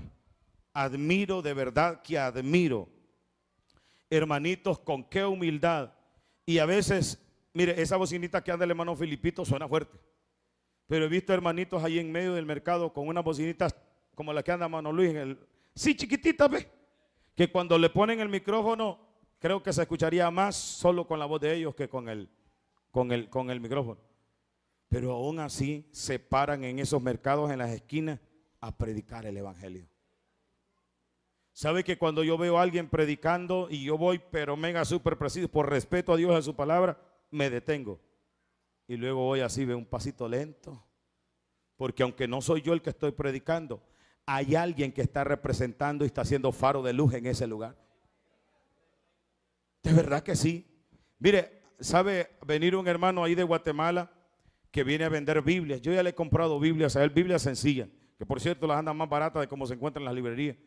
admiro, de verdad que admiro, hermanitos, con qué humildad. Y a veces, mire, esa bocinita que anda el hermano Felipito suena fuerte. Pero he visto hermanitos ahí en medio del mercado con unas bocinitas como la que anda hermano Luis, sí, chiquititas, ¿ve? Que cuando le ponen el micrófono, creo que se escucharía más solo con la voz de ellos que con el micrófono. Pero aún así se paran en esos mercados, en las esquinas, a predicar el evangelio. ¿Sabe que cuando yo veo a alguien predicando y yo voy pero mega súper preciso, por respeto a Dios y a su palabra, me detengo? Y luego voy así, veo un pasito lento. Porque aunque no soy yo el que estoy predicando, hay alguien que está representando y está haciendo faro de luz en ese lugar. De verdad que sí. Mire, ¿sabe venir un hermano ahí de Guatemala que viene a vender Biblias? Yo ya le he comprado Biblias a él, Biblias sencillas, que por cierto las andan más baratas de como se encuentran en las librerías.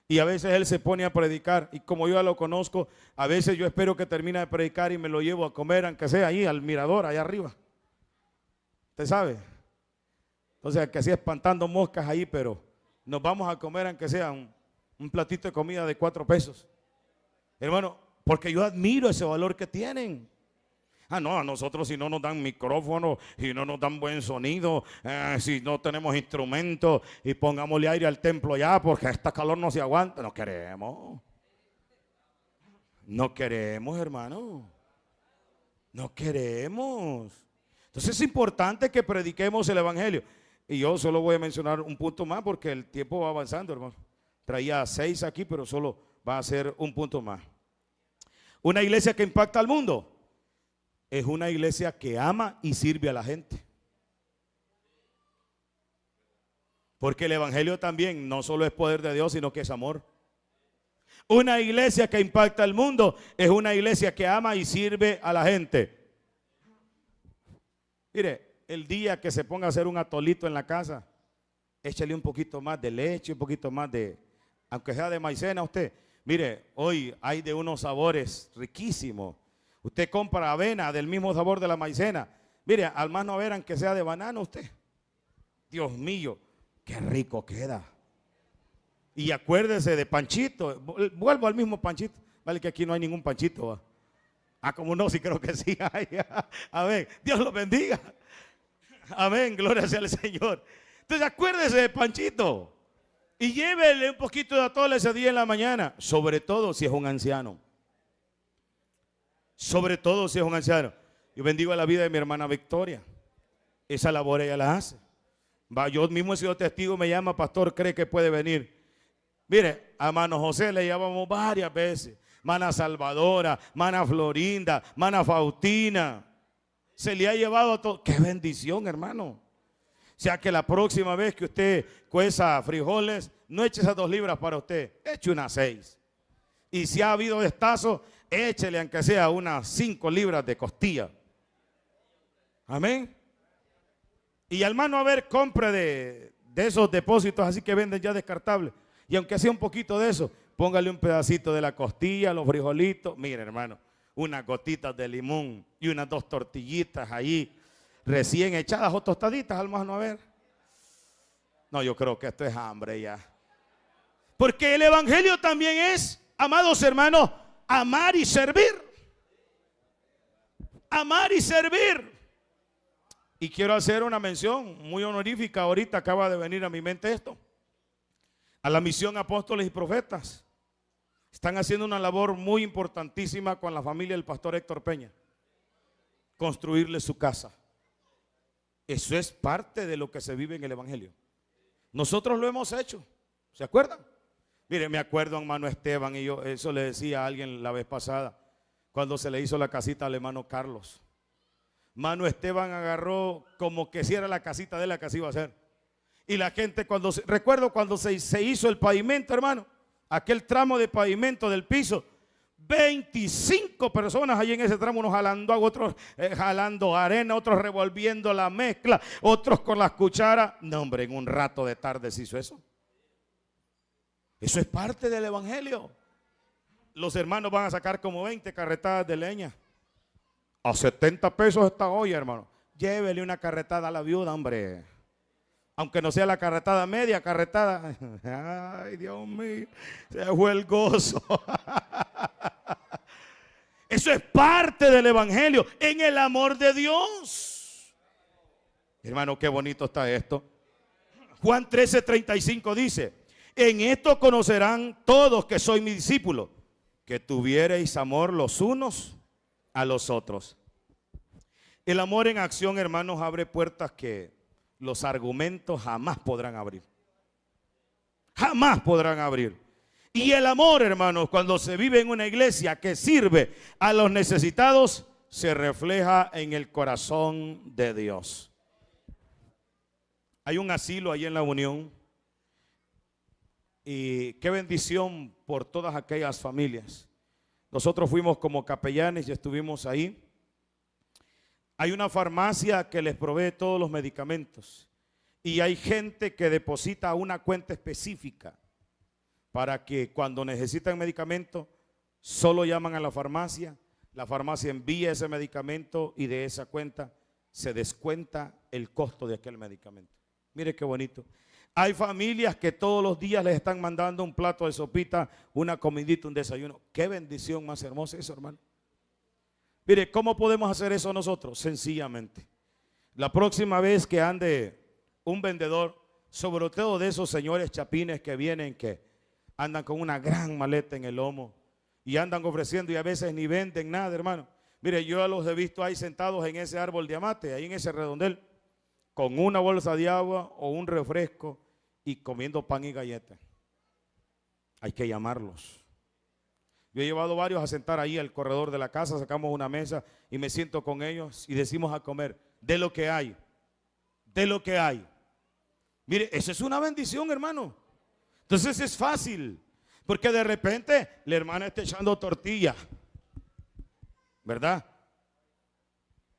Y a veces él se pone a predicar y como yo ya lo conozco, a veces yo espero que termine de predicar y me lo llevo a comer, aunque sea ahí al mirador, allá arriba. ¿Usted sabe? Entonces, que así espantando moscas ahí, pero nos vamos a comer aunque sea un platito de comida de 4 pesos. Hermano, porque yo admiro ese valor que tienen. Ah, no, a nosotros si no nos dan micrófono, si no nos dan buen sonido, si no tenemos instrumentos y pongámosle aire al templo ya porque esta calor no se aguanta. No queremos. No queremos, hermano. No queremos. Entonces es importante que prediquemos el evangelio. Y yo solo voy a mencionar un punto más porque el tiempo va avanzando, hermano. Traía 6 aquí, pero solo va a ser un punto más. Una iglesia que impacta al mundo es una iglesia que ama y sirve a la gente. Porque el evangelio también no solo es poder de Dios, sino que es amor. Una iglesia que impacta al mundo es una iglesia que ama y sirve a la gente. Mire, el día que se ponga a hacer un atolito en la casa, échale un poquito más de leche, un poquito más de, aunque sea de maicena usted. Mire, hoy hay de unos sabores riquísimos. Usted compra avena del mismo sabor de la maicena. Mire, al más no verán que sea de banano usted. Dios mío, qué rico queda. Y acuérdese de Panchito. Vuelvo al mismo Panchito. Vale que aquí no hay ningún Panchito. ¿Va? Ah, como no, sí creo que sí hay. Amén. Dios lo bendiga. Amén, gloria sea al Señor. Entonces acuérdese de Panchito. Y llévele un poquito de atole ese día en la mañana. Sobre todo si es un anciano. Sobre todo si es un anciano. Yo bendigo la vida de mi hermana Victoria. Esa labor ella la hace. Va, yo mismo he sido testigo, me llama, pastor, cree que puede venir. Mire, a Mano José le llamamos varias veces. Mana Salvadora, Mana Florinda, Mana Faustina. Se le ha llevado a todo. ¡Qué bendición, hermano! O sea que la próxima vez que usted cueza frijoles, no eche esas 2 libras para usted, eche unas 6. Y si ha habido destazo, échele aunque sea unas 5 libras de costilla. Amén. Y al mano a ver, compre de esos depósitos así que venden ya descartables. Y aunque sea un poquito de eso, póngale un pedacito de la costilla, los frijolitos. Mire, hermano, unas gotitas de limón y unas 2 tortillitas ahí, recién echadas o tostaditas, al mano a ver. No, yo creo que esto es hambre ya. Porque el evangelio también es, amados hermanos, amar y servir. Amar y servir. Y quiero hacer una mención muy honorífica. Ahorita acaba de venir a mi mente esto. A la misión Apóstoles y Profetas. Están haciendo una labor muy importantísima con la familia del pastor Héctor Peña. Construirle su casa. Eso es parte de lo que se vive en el evangelio. Nosotros lo hemos hecho. ¿Se acuerdan? Mire, me acuerdo, hermano Esteban, y yo eso le decía a alguien la vez pasada, cuando se le hizo la casita al hermano Carlos. Mano Esteban agarró como que si era la casita de la que se iba a hacer. Y la gente recuerdo cuando se hizo el pavimento, hermano, aquel tramo de pavimento del piso, 25 personas allí en ese tramo, unos jalando agua, otros jalando arena, otros revolviendo la mezcla, otros con las cucharas. No, hombre, en un rato de tarde se hizo eso. Eso es parte del evangelio. Los hermanos van a sacar como 20 carretadas de leña. A 70 pesos esta olla, hermano. Llévele una carretada a la viuda, hombre. Aunque no sea la carretada media, carretada. Ay, Dios mío, se fue el gozo. Eso es parte del evangelio, en el amor de Dios. Hermano, qué bonito está esto. Juan 13:35 dice: en esto conocerán todos que soy mi discípulo, que tuviereis amor los unos a los otros. El amor en acción, hermanos, abre puertas que los argumentos jamás podrán abrir. Jamás podrán abrir. Y el amor, hermanos, cuando se vive en una iglesia que sirve a los necesitados, se refleja en el corazón de Dios. Hay un asilo ahí en La Unión. Y qué bendición por todas aquellas familias. Nosotros fuimos como capellanes y estuvimos ahí. Hay una farmacia que les provee todos los medicamentos. Y hay gente que deposita una cuenta específica para que cuando necesitan medicamento, solo llaman a la farmacia envía ese medicamento y de esa cuenta se descuenta el costo de aquel medicamento. Mire qué bonito. Hay familias que todos los días les están mandando un plato de sopita, una comidita, un desayuno. Qué bendición más hermosa eso, hermano. Mire, ¿cómo podemos hacer eso nosotros? Sencillamente. La próxima vez que ande un vendedor, sobre todo de esos señores chapines que vienen, que andan con una gran maleta en el lomo y andan ofreciendo y a veces ni venden nada, hermano. Mire, yo los he visto ahí sentados en ese árbol de amate, ahí en ese redondel, con una bolsa de agua o un refresco y comiendo pan y galletas. Hay que llamarlos. Yo he llevado varios a sentar ahí al corredor de la casa, sacamos una mesa y me siento con ellos y decimos a comer de lo que hay, de lo que hay. Mire, eso es una bendición, hermano. Entonces es fácil, porque de repente la hermana está echando tortilla, ¿verdad?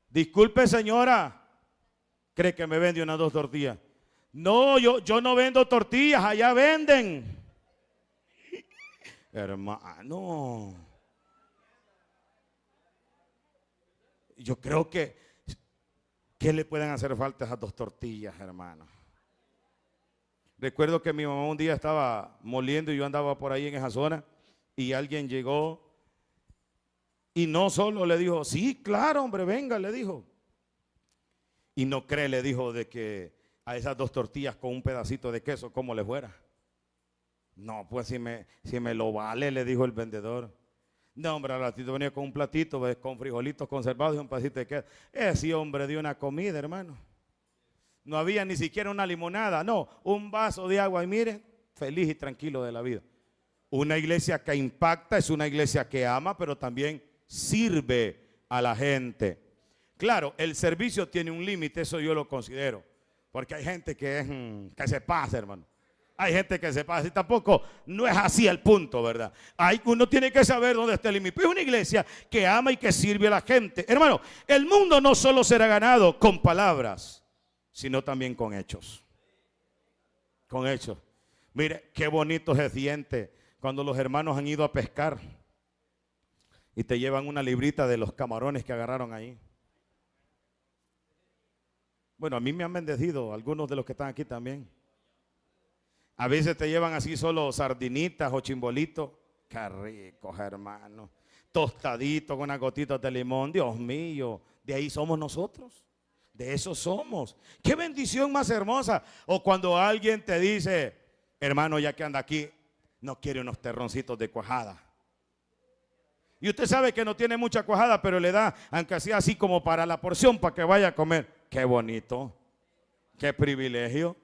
Disculpe, señora, ¿cree que me vende unas 2 tortillas? No, yo no vendo tortillas, allá venden. Hermano, yo creo que le pueden hacer falta esas 2 tortillas, hermano. Recuerdo que mi mamá un día estaba moliendo y yo andaba por ahí en esa zona y alguien llegó y no solo le dijo, sí, claro, hombre, venga, le dijo. Y no cree, le dijo, de que a esas 2 tortillas con un pedacito de queso, ¿cómo le fuera? No, pues si me lo vale, le dijo el vendedor. No, hombre, al ratito venía con un platito, ¿ves? Con frijolitos conservados y un pedacito de queso. Ese hombre dio una comida, hermano. No había ni siquiera una limonada, no, un vaso de agua y mire, feliz y tranquilo de la vida. Una iglesia que impacta es una iglesia que ama, pero también sirve a la gente. Claro, el servicio tiene un límite, eso yo lo considero, porque hay gente que se pasa, hermano. Hay gente que se pasa y tampoco no es así el punto, ¿verdad? Uno tiene que saber dónde está el límite. Es una iglesia que ama y que sirve a la gente. Hermano, el mundo no solo será ganado con palabras, sino también con hechos. Con hechos. Mire, qué bonito se siente cuando los hermanos han ido a pescar y te llevan una librita de los camarones que agarraron ahí. Bueno, a mí me han bendecido algunos de los que están aquí también. A veces te llevan así solo sardinitas o chimbolitos. Qué ricos, hermano. Tostaditos con unas gotitas de limón. Dios mío, de ahí somos nosotros. De eso somos. Qué bendición más hermosa. O cuando alguien te dice, hermano, ya que anda aquí, no quiere unos terroncitos de cuajada. Y usted sabe que no tiene mucha cuajada, pero le da, aunque sea así como para la porción, para que vaya a comer. Qué bonito. Qué privilegio.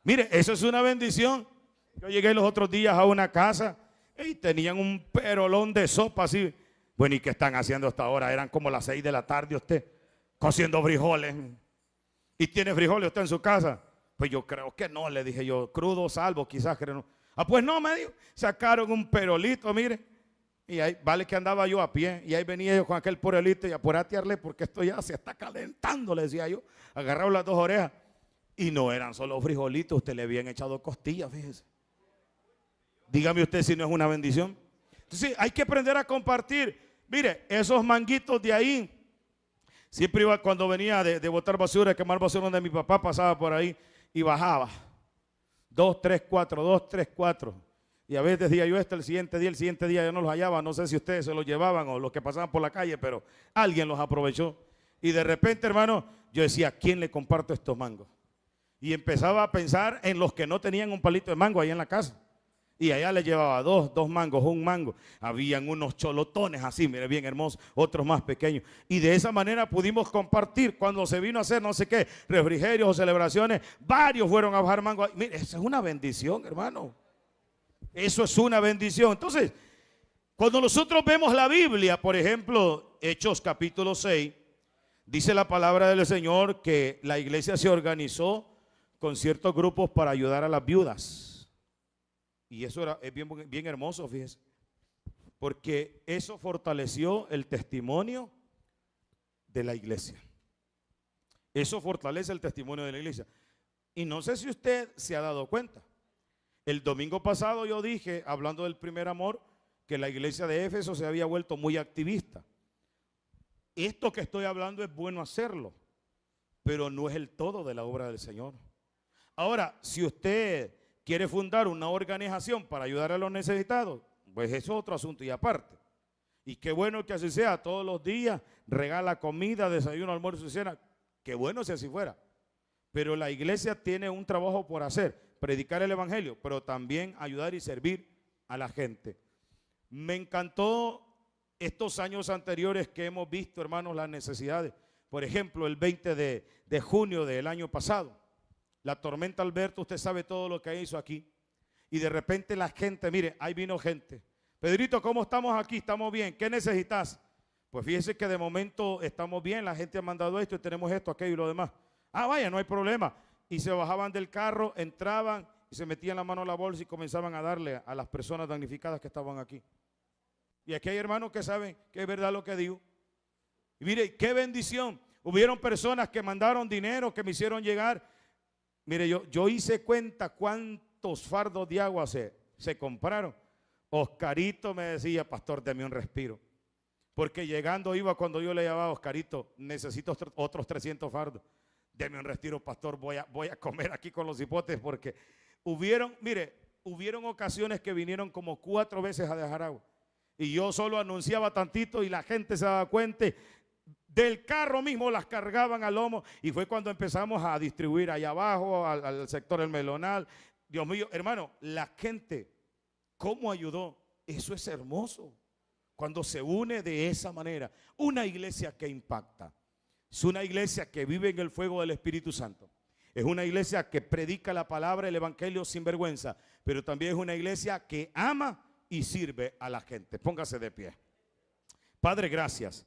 Mire, eso es una bendición. Yo llegué los otros días a una casa y tenían un perolón de sopa así. Bueno, ¿y qué están haciendo hasta ahora? Eran como las 6 de la tarde usted, cociendo frijoles. ¿Y tiene frijoles usted en su casa? Pues yo creo que no, le dije yo, crudo salvo, quizás que no. Ah, pues no, me dijo, sacaron un perolito, mire. Y ahí, vale que andaba yo a pie, y ahí venía yo con aquel perolito y apurate, Arle, porque esto ya se está calentando, le decía yo. Agarraba las 2 orejas. Y no eran solo frijolitos, usted le habían echado costillas, fíjese. Dígame usted si no es una bendición. Entonces hay que aprender a compartir. Mire, esos manguitos de ahí, siempre iba cuando venía de botar basura, de quemar basura donde mi papá pasaba por ahí y bajaba. 2, 3, 4, 2, 3, 4. Y a veces decía yo el siguiente día yo no los hallaba. No sé si ustedes se los llevaban o los que pasaban por la calle, pero alguien los aprovechó. Y de repente, hermano, yo decía, ¿a quién le comparto estos mangos? Y empezaba a pensar en los que no tenían un palito de mango ahí en la casa. Y allá le llevaba 2 mangos, un mango. Habían unos cholotones así, mire, bien hermosos, otros más pequeños. Y de esa manera pudimos compartir. Cuando se vino a hacer no sé qué, refrigerios o celebraciones, varios fueron a bajar mango. Mire, eso es una bendición, hermano. Eso es una bendición. Entonces, cuando nosotros vemos la Biblia, por ejemplo, Hechos capítulo 6, dice la palabra del Señor que la iglesia se organizó con ciertos grupos para ayudar a las viudas. Y eso es bien hermoso, fíjese. Porque eso fortaleció el testimonio de la iglesia. Eso fortalece el testimonio de la iglesia. Y no sé si usted se ha dado cuenta. El domingo pasado yo dije, hablando del primer amor, que la iglesia de Éfeso se había vuelto muy activista. Esto que estoy hablando es bueno hacerlo, pero no es el todo de la obra del Señor. Ahora, si usted quiere fundar una organización para ayudar a los necesitados, pues eso es otro asunto y aparte. Y qué bueno que así sea, todos los días regala comida, desayuno, almuerzo y cena. Qué bueno si así fuera. Pero la iglesia tiene un trabajo por hacer, predicar el evangelio, pero también ayudar y servir a la gente. Me encantó estos años anteriores que hemos visto, hermanos, las necesidades. Por ejemplo, el 20 de junio del año pasado, la tormenta Alberto, usted sabe todo lo que hizo aquí. Y de repente la gente, mire, ahí vino gente. Pedrito, ¿cómo estamos aquí? ¿Estamos bien? ¿Qué necesitas? Pues fíjese que de momento estamos bien, la gente ha mandado esto y tenemos esto, aquello y lo demás. Ah, vaya, no hay problema. Y se bajaban del carro, entraban y se metían la mano a la bolsa y comenzaban a darle a las personas damnificadas que estaban aquí. Y aquí hay hermanos que saben que es verdad lo que digo. Y mire, qué bendición. Hubieron personas que mandaron dinero, que me hicieron llegar. Mire, yo hice cuenta cuántos fardos de agua se compraron. Oscarito me decía, pastor, deme un respiro. Porque llegando iba cuando yo le llamaba a Oscarito, necesito otros 300 fardos. Deme un respiro, pastor, voy a comer aquí con los hipotes porque hubieron ocasiones que vinieron como 4 veces a dejar agua. Y yo solo anunciaba tantito y la gente se daba cuenta. Del carro mismo las cargaban al lomo y fue cuando empezamos a distribuir allá abajo, al sector del Melonal. Dios mío, hermano, la gente, ¿cómo ayudó? Eso es hermoso. Cuando se une de esa manera, una iglesia que impacta. Es una iglesia que vive en el fuego del Espíritu Santo. Es una iglesia que predica la palabra, el evangelio sin vergüenza. Pero también es una iglesia que ama y sirve a la gente. Póngase de pie. Padre, gracias.